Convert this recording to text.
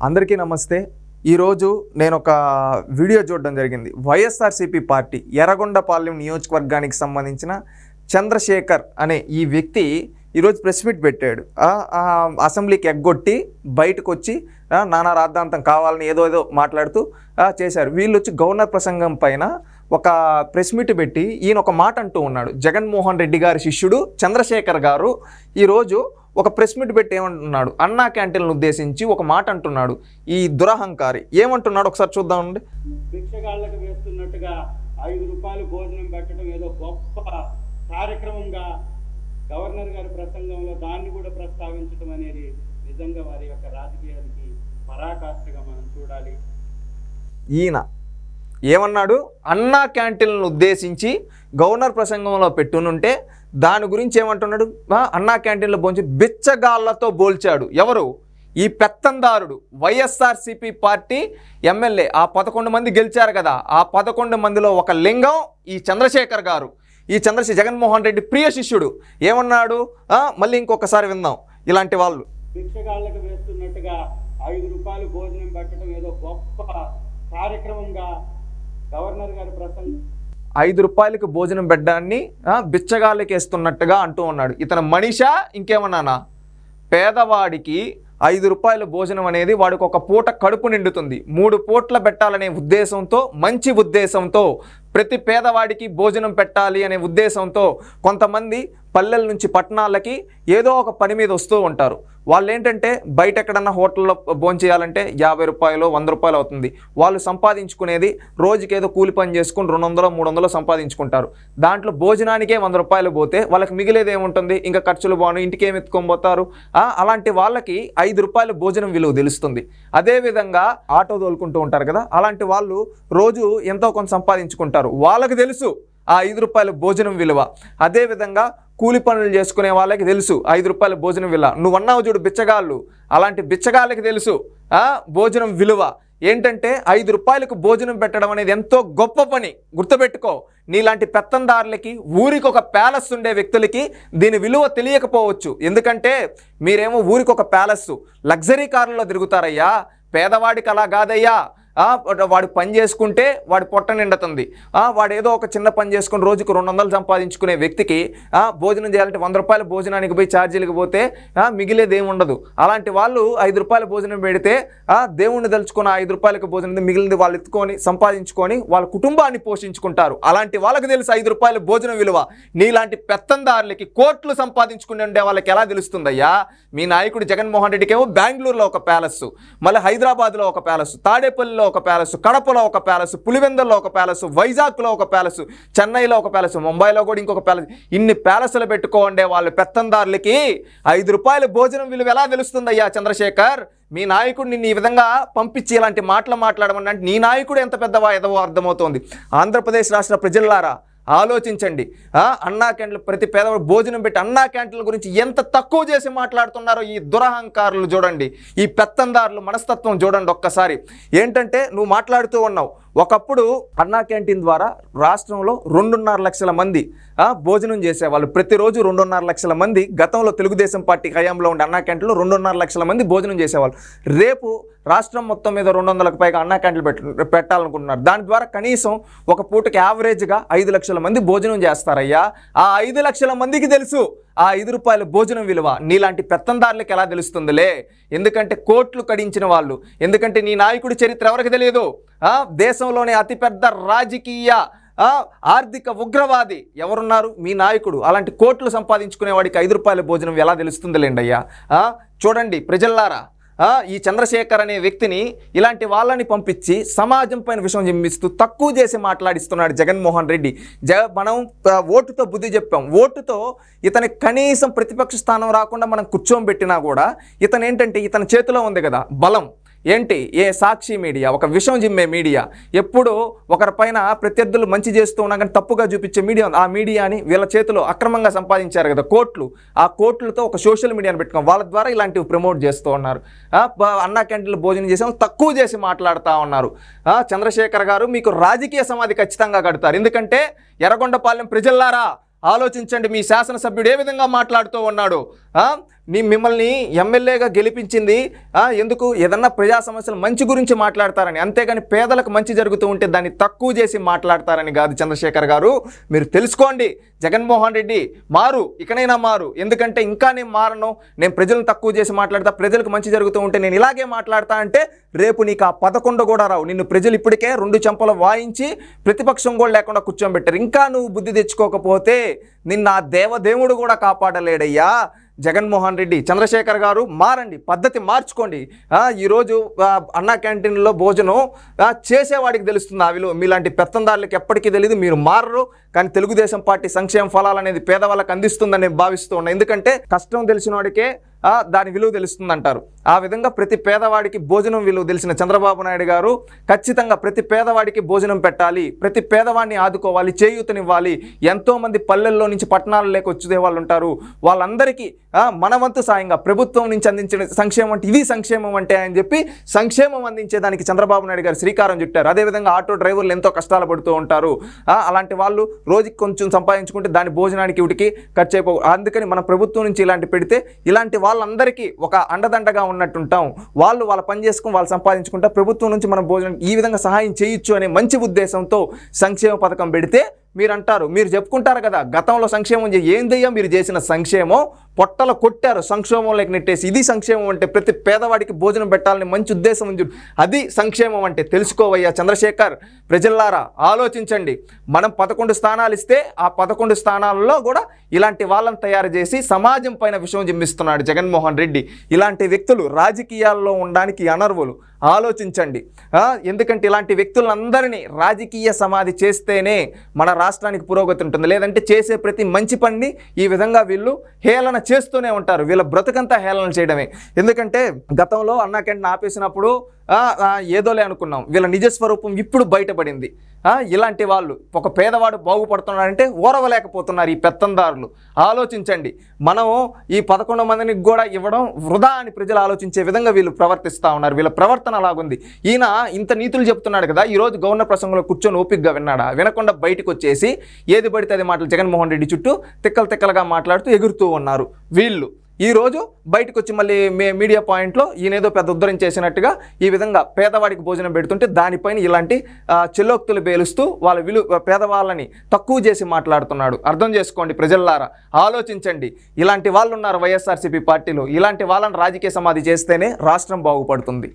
అందరికీ నమస్తే। ఈరోజు నేను ఒక వీడియో చూడడం జరిగింది। వైఎస్ఆర్సీపీ పార్టీ ఎర్రగొండపాలెం నియోజకవర్గానికి సంబంధించిన చంద్రశేఖర్ అనే ఈ వ్యక్తి ఈరోజు ప్రెస్ మీట్ పెట్టాడు। అసెంబ్లీకి ఎగ్గొట్టి బయటకు వచ్చి నానా రాద్ధాంతం కావాలని ఏదో మాట్లాడుతూ చేశారు। వీళ్ళు వచ్చి గవర్నర్ ప్రసంగం పైన ఒక ప్రెస్ మీట్ పెట్టి ఈయన ఒక మాట అంటూ ఉన్నాడు। జగన్మోహన్ రెడ్డి గారి శిష్యుడు చంద్రశేఖర్ గారు ఈరోజు ఒక ప్రెస్ మీట్ పెట్టి ఏమంటున్నాడు, అన్నా క్యాంటీన్లను ఉద్దేశించి ఒక మాట అంటున్నాడు। ఈ దురహంకారి ఏమంటున్నాడు ఒకసారి చూద్దామండి। భిక్షగాళ్ళకు వేస్తున్నట్టుగా 5 రూపాయలు భోజనం పెట్టడం ఏదో గొప్ప కార్యక్రమంగా గవర్నర్ గారి ప్రసంగంలో దాన్ని కూడా ప్రస్తావించడం అనేది నిజంగా వారి యొక్క రాజకీయానికి పరాకాష్ఠగా మనం చూడాలి। ఈయన ఏమన్నాడు, అన్నా క్యాంటీన్లను ఉద్దేశించి గవర్నర్ ప్రసంగంలో పెట్టునుంటే దాని గురించి ఏమంటున్నాడు, అన్నా క్యాంటీన్లో పోల్చి బిచ్చగాళ్లతో పోల్చాడు। ఎవరు? ఈ పెత్తందారుడు వైఎస్ఆర్సీపీ పార్టీ ఎమ్మెల్యే। ఆ 11 మంది గెలిచారు కదా, ఆ 11 మందిలో ఒక లింగం ఈ చంద్రశేఖర్ గారు। ఈ జగన్మోహన్ రెడ్డి ప్రియ శిష్యుడు ఏమన్నాడు, మళ్ళీ ఇంకొకసారి విందాం। ఇలాంటి వాళ్ళు భిక్షగాళ్ళకు వేస్తున్నట్టుగా 5 రూపాయలు భోజనం పెట్టడం ఏదో గొప్ప కార్యక్రమంగా గవర్నర్ గారి ప్రసంగం 5 రూపాయలకు భోజనం పెట్టడాన్ని బిచ్చగాళ్ళకి వేస్తున్నట్టుగా అంటూ ఉన్నాడు। ఇతను మనిషా ఇంకేమన్నానా? పేదవాడికి 5 రూపాయల భోజనం అనేది వాడికి ఒక పూట కడుపు నిండుతుంది। 3 పూట్ల పెట్టాలనే ఉద్దేశంతో, మంచి ఉద్దేశంతో, ప్రతి పేదవాడికి భోజనం పెట్టాలి అనే ఉద్దేశంతో కొంతమంది పల్లెల నుంచి పట్టణాలకి ఏదో ఒక పని మీద వస్తూ ఉంటారు। వాళ్ళు ఏంటంటే బయట ఎక్కడన్నా హోటల్లో భోంచేయాలంటే 50 రూపాయలు 100 రూపాయలు అవుతుంది। వాళ్ళు సంపాదించుకునేది రోజుకి ఏదో కూలి పని చేసుకుని 200-300 సంపాదించుకుంటారు। దాంట్లో భోజనానికే 100 రూపాయలు పోతే వాళ్ళకి మిగిలేది ఏముంటుంది, ఇంకా ఖర్చులు బాను, ఇంటికి ఏమి ఎత్తుకొని పోతారు। అలాంటి వాళ్ళకి 5 రూపాయల భోజనం విలువ తెలుస్తుంది। అదేవిధంగా ఆటో తోలుకుంటూ ఉంటారు కదా, అలాంటి వాళ్ళు రోజు ఎంతో కొంత సంపాదించుకుంటారు। వాళ్ళకి తెలుసు ఆ 5 రూపాయల భోజనం విలువ। అదేవిధంగా కూలి పనులు చేసుకునే వాళ్ళకి తెలుసు 5 రూపాయల భోజనం విలువ। నువ్వు అన్నావు చూడు బిచ్చగాళ్ళు, అలాంటి బిచ్చగాళ్ళకి తెలుసు భోజనం విలువ ఏంటంటే 5 రూపాయలకు భోజనం పెట్టడం అనేది ఎంతో గొప్ప పని, గుర్తుపెట్టుకో। నీలాంటి పెత్తందారులకి, ఊరికి ఒక ప్యాలెస్ ఉండే వ్యక్తులకి దీని విలువ తెలియకపోవచ్చు। ఎందుకంటే మీరేమో ఊరికి ఒక ప్యాలెస్ లగ్జరీ కారుల్లో తిరుగుతారయ్యా, పేదవాడికి అలా కాదయ్యా। వాడు పని చేసుకుంటే వాడి పొట్ట నిండుతుంది। వాడు ఏదో ఒక చిన్న పని చేసుకుని రోజుకు 200 సంపాదించుకునే వ్యక్తికి భోజనం చేయాలంటే 100 రూపాయల భోజనానికి పోయి ఛార్జీలకు పోతే మిగిలేది ఏముండదు। అలాంటి వాళ్ళు 5 రూపాయల భోజనం పెడితే దేవుణ్ణి తలుచుకున్న 5 రూపాయలకు భోజనం మిగిలింది వాళ్ళు ఎత్తుకొని సంపాదించుకొని వాళ్ళ కుటుంబాన్ని పోషించుకుంటారు। అలాంటి వాళ్ళకి తెలుసు 5 రూపాయల భోజనం విలువ। నీలాంటి పెత్తందారులకి కోట్లు సంపాదించుకుని ఉండే వాళ్ళకి ఎలా తెలుస్తుందయ్యా? మీ నాయకుడు జగన్మోహన్ రెడ్డికి ఏమో బెంగళూరులో ఒక ప్యాలెస్, మళ్ళీ హైదరాబాద్లో ఒక ప్యాలెస్, తాడేపల్లిలో ఒక ప్యాలెస్, కడపలో ఒక ప్యాలెస్, పులివెందుల్లో ఒక ప్యాలెస్, వైజాగ్లో ఒక ప్యాలెస్, చెన్నైలో ఒక ప్యాలెస్, ముంబైలో కూడా ఇంకొక ప్యాలెస్, ఇన్ని ప్యాలెస్లు పెట్టుకోండే వాళ్ళు పెత్తందారులకి 5 రూపాయల భోజనం విలువ ఎలా తెలుస్తుందయ్యా చంద్రశేఖర్? మీ నాయకుడు నిన్ను ఈ విధంగా పంపించి ఇలాంటి మాటలు మాట్లాడమని అంటే నీ నాయకుడు ఎంత పెద్దవా ఏదో అర్థమవుతోంది। ఆంధ్రప్రదేశ్ రాష్ట్ర ప్రజలారా ఆలోచించండి। అన్నా క్యాంటీన్లు ప్రతి పేదవాడు భోజనం పెట్టి అన్నా క్యాంటీన్ల గురించి ఎంత తక్కువ చేసి మాట్లాడుతున్నారో ఈ దురహంకారులు చూడండి, ఈ పెత్తందారులు మనస్తత్వం చూడండి ఒక్కసారి। ఏంటంటే నువ్వు మాట్లాడుతూ ఉన్నావు, ఒకప్పుడు అన్నా క్యాంటీన్ ద్వారా రాష్ట్రంలో 2.5 లక్షల మంది భోజనం చేసేవాళ్ళు। ప్రతిరోజు 2.5 లక్షల మంది గతంలో తెలుగుదేశం పార్టీ హయాంలో ఉండే అన్నా క్యాంటీన్లో 2.5 లక్షల మంది భోజనం చేసేవాళ్ళు। రేపు రాష్ట్రం మొత్తం మీద 200లకు పైగా అన్నా క్యాంటీన్లు పెట్టాలనుకుంటున్నారు। దాని ద్వారా కనీసం ఒక పూటకి యావరేజ్గా 5 లక్షల మంది భోజనం చేస్తారయ్యా। ఆ 5 లక్షల మందికి తెలుసు ఆ 5 రూపాయల భోజనం విలువ। నీలాంటి పెత్తందారులకు ఎలా తెలుస్తుందిలే? ఎందుకంటే కోట్లు కడించిన వాళ్ళు, ఎందుకంటే నీ నాయకుడి చరిత్ర ఎవరికి తెలియదు। దేశంలోనే అతిపెద్ద రాజకీయ ఆర్థిక ఉగ్రవాది ఎవరున్నారు? మీ నాయకుడు। అలాంటి కోట్లు సంపాదించుకునే వాడికి 5 రూపాయల భోజనం ఎలా తెలుస్తుందిలేండి అయ్యా। చూడండి ప్రజల్లారా, ఈ చంద్రశేఖర్ అనే వ్యక్తిని ఇలాంటి వాళ్ళని పంపించి సమాజం పైన విషయం జిమ్మిస్తూ తక్కువ చేసి మాట్లాడిస్తున్నాడు జగన్మోహన్ రెడ్డి। మనం ఓటుతో బుద్ధి చెప్పాం, ఓటుతో ఇతని కనీసం ప్రతిపక్ష స్థానం రాకుండా మనం కూర్చోబెట్టినా కూడా ఇతను ఏంటంటే ఇతని చేతిలో ఉంది కదా బలం ఏంటి? ఏ సాక్షి మీడియా, ఒక విషయం జిమ్మే మీడియా, ఎప్పుడు ఒకరిపైన ప్రత్యర్థులు మంచి చేస్తూ ఉన్నా కానీ తప్పుగా చూపించే మీడియా, ఆ మీడియాని వీళ్ళ చేతిలో అక్రమంగా సంపాదించారు కదా కోట్లు, ఆ కోట్లతో ఒక సోషల్ మీడియాని పెట్టుకుని వాళ్ళ ద్వారా ఇలాంటివి ప్రమోట్ చేస్తూ ఉన్నారు। అన్నా క్యాంటీన్లో భోజనం చేసాం తక్కువ చేసి మాట్లాడుతూ ఉన్నారు। చంద్రశేఖర్ గారు మీకు రాజకీయ సమాధి ఖచ్చితంగా కడతారు। ఎందుకంటే ఎర్రగొండపాలెం ప్రజల్లారా ఆలోచించండి, మీ శాసనసభ్యుడు ఏ విధంగా మాట్లాడుతూ ఉన్నాడు। మిమ్మల్ని ఎమ్మెల్యేగా గెలిపించింది ఎందుకు ఏదన్నా ప్రజా సమస్యలు మంచి గురించి మాట్లాడతారని, అంతేగాని పేదలకు మంచి జరుగుతూ ఉంటే దాన్ని తక్కువ చేసి మాట్లాడతారని కాదు చంద్రశేఖర్ గారు. మీరు తెలుసుకోండి, జగన్మోహన్ రెడ్డి మారు, ఇకనైనా మారు. ఎందుకంటే ఇంకా నేను మారను, నేను ప్రజలను తక్కువ చేసి మాట్లాడతా, ప్రజలకు మంచి జరుగుతూ ఉంటే నేను ఇలాగే మాట్లాడతా అంటే రేపు నీకు ఆ 11 కూడా రావు. నిన్ను ప్రజలు ఇప్పటికే 2 చెంపలు వాయించి ప్రతిపక్షం కూడా లేకుండా కూర్చోబెట్టారు. ఇంకా నువ్వు బుద్ధి తెచ్చుకోకపోతే నిన్న ఆ దేవదేవుడు కూడా కాపాడలేడయ్యా. జగన్మోహన్ రెడ్డి, చంద్రశేఖర్ గారు మారండి, పద్ధతి మార్చుకోండి. ఈరోజు అన్నా క్యాంటీన్లో భోజనం చేసేవాడికి తెలుస్తుంది ఆ విలువ, మీలాంటి పెత్తందారులకు ఎప్పటికీ తెలియదు. మీరు మారరు, కానీ తెలుగుదేశం పార్టీ సంక్షేమ ఫలాలు అనేది పేదవాళ్ళకి అందిస్తుందని భావిస్తూ ఉన్నా. ఎందుకంటే కష్టం తెలిసిన వాడికే దాని విలువ తెలుస్తుంది అంటారు. ఆ విధంగా ప్రతి పేదవాడికి భోజనం విలువ తెలిసిన చంద్రబాబు నాయుడు గారు ఖచ్చితంగా ప్రతి పేదవాడికి భోజనం పెట్టాలి, ప్రతి పేదవాడిని ఆదుకోవాలి, చేయూతనివ్వాలి. ఎంతోమంది పల్లెల్లో నుంచి పట్టణాలలోకి వచ్చే వాళ్ళు ఉంటారు, వాళ్ళందరికీ మన వంతు సాయంగా ప్రభుత్వం నుంచి అందించిన సంక్షేమం అంటే ఇది సంక్షేమం అంటే అని చెప్పి సంక్షేమం అందించేదానికి చంద్రబాబు నాయుడు గారు శ్రీకారం చుట్టారు. అదేవిధంగా ఆటో డ్రైవర్లు ఎంతో కష్టాలు పడుతూ ఉంటారు. అలాంటి వాళ్ళు రోజుకి కొంచెం సంపాదించుకుంటే దాని భోజనానికి వీటికి ఖర్చు అయిపో. అందుకని మన ప్రభుత్వం నుంచి ఇలాంటి పెడితే ఇలాంటి వాళ్ళందరికీ ఒక అండదండగా ఉన్నట్టుంటాం. వాళ్ళు వాళ్ళ పని చేసుకుని వాళ్ళు సంపాదించుకుంటా ప్రభుత్వం నుంచి మనం భోజనం ఈ విధంగా సహాయం చేయొచ్చు అనే మంచి ఉద్దేశంతో సంక్షేమ పథకం పెడితే మీరు అంటారు, మీరు చెప్పుకుంటారు కదా గతంలో సంక్షేమం ఏందయ్యా మీరు చేసిన సంక్షేమం, పొట్టలు కొట్టారు, సంక్షేమంలోకి నెట్టేసి. ఇది సంక్షేమం అంటే ప్రతి పేదవాడికి భోజనం పెట్టాలని మంచి ఉద్దేశం ఉంది, అది సంక్షేమం అంటే. తెలుసుకోవయ్యా చంద్రశేఖర్, ప్రజల్లారా ఆలోచించండి. మనం 11 స్థానాలు ఇస్తే ఆ 11 స్థానాలలో కూడా ఇలాంటి వాళ్ళని తయారు చేసి సమాజం పైన విషయం జిమ్మిస్తున్నాడు జగన్మోహన్ రెడ్డి. ఇలాంటి వ్యక్తులు రాజకీయాల్లో ఉండడానికి అనర్వులు. ఆలోచించండి. ఎందుకంటే ఇలాంటి వ్యక్తులందరినీ రాజకీయ సమాధి చేస్తేనే మన రాష్ట్రానికి పురోగతి ఉంటుంది. లేదంటే చేసే ప్రతి మంచి పనిని ఈ విధంగా వీళ్ళు హేళన చేస్తూనే ఉంటారు. వీళ్ళ బ్రతుకంతా హేళన చేయడమే. ఎందుకంటే గతంలో అన్నా క్యాంటీన్ ఆపేసినప్పుడు ఏదోలే అనుకున్నాం, వీళ్ళ నిజస్వరూపం ఇప్పుడు బయటపడింది. ఇలాంటి వాళ్ళు ఒక పేదవాడు బాగుపడుతున్నాడంటే ఓరవలేకపోతున్నారు ఈ పెత్తందారులు. ఆలోచించండి. మనం ఈ 11 మందిని కూడా ఇవ్వడం వృధా అని ప్రజలు ఆలోచించే విధంగా వీళ్ళు ప్రవర్తిస్తూ ఉన్నారు. వీళ్ళ ప్రవర్తన అలాగుంది. ఈయన ఇంత నీతులు చెప్తున్నాడు కదా, ఈరోజు గవర్నర్ ప్రసంగంలో కూర్చొని ఓపికగా విన్నాడా? వినకుండా బయటకు వచ్చేసి ఏది పడితే అది మాటలు జగన్మోహన్ రెడ్డి చుట్టూ తిక్కలుగా మాట్లాడుతూ ఎగురుతూ ఉన్నారు వీళ్ళు. ఈరోజు బయటకు వచ్చి మళ్ళీ మీడియా పాయింట్లో ఈయనేదో పెద్ద ఉద్ధరించేసినట్టుగా ఈ విధంగా పేదవాడికి భోజనం పెడుతుంటే దానిపైన ఇలాంటి చెల్లోక్తులు పేలుస్తూ వాళ్ళ పేదవాళ్ళని తక్కువ చేసి మాట్లాడుతున్నాడు. అర్థం చేసుకోండి ప్రజల్లారా, ఆలోచించండి. ఇలాంటి వాళ్ళు ఉన్నారు వైఎస్ఆర్సీపీ పార్టీలో. ఇలాంటి వాళ్ళని రాజకీయ సమాధి చేస్తేనే రాష్ట్రం బాగుపడుతుంది.